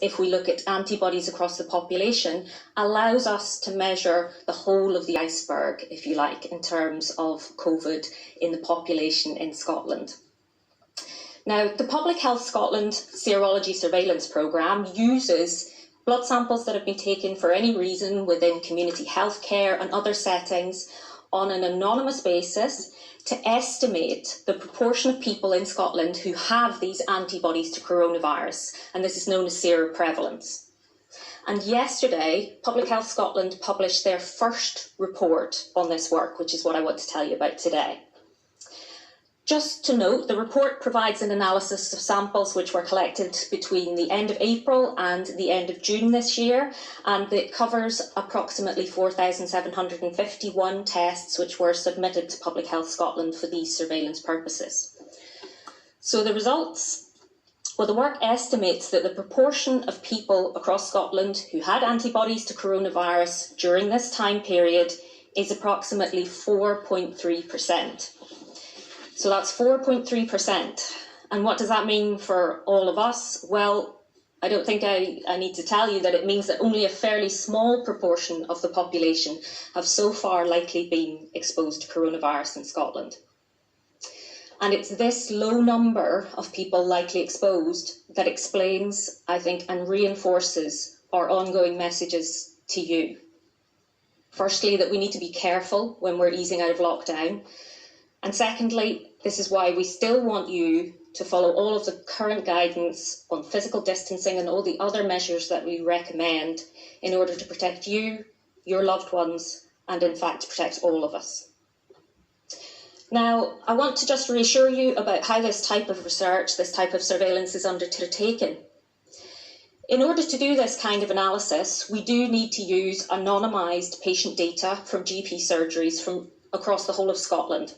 if we look at antibodies across the population, allows us to measure the whole of the iceberg, if you like, in terms of COVID in the population in Scotland. Now, the Public Health Scotland Serology Surveillance Programme uses blood samples that have been taken for any reason within community healthcare and other settings on an anonymous basis to estimate the proportion of people in Scotland who have these antibodies to coronavirus, and this is known as seroprevalence. And yesterday, Public Health Scotland published their first report on this work, which is what I want to tell you about today. Just to note, the report provides an analysis of samples which were collected between the end of April and the end of June this year, and it covers approximately 4,751 tests which were submitted to Public Health Scotland for these surveillance purposes. So the results, well, the work estimates that the proportion of people across Scotland who had antibodies to coronavirus during this time period is approximately 4.3%. So that's 4.3%. And what does that mean for all of us? Well, I don't think I need to tell you that it means that only a fairly small proportion of the population have so far likely been exposed to coronavirus in Scotland. And it's this low number of people likely exposed that explains, I think, and reinforces our ongoing messages to you. Firstly, that we need to be careful when we're easing out of lockdown. And secondly, this is why we still want you to follow all of the current guidance on physical distancing and all the other measures that we recommend in order to protect you, your loved ones, and in fact to protect all of us. Now, I want to just reassure you about how this type of research, this type of surveillance is undertaken. In order to do this kind of analysis, we do need to use anonymised patient data from GP surgeries from across the whole of Scotland.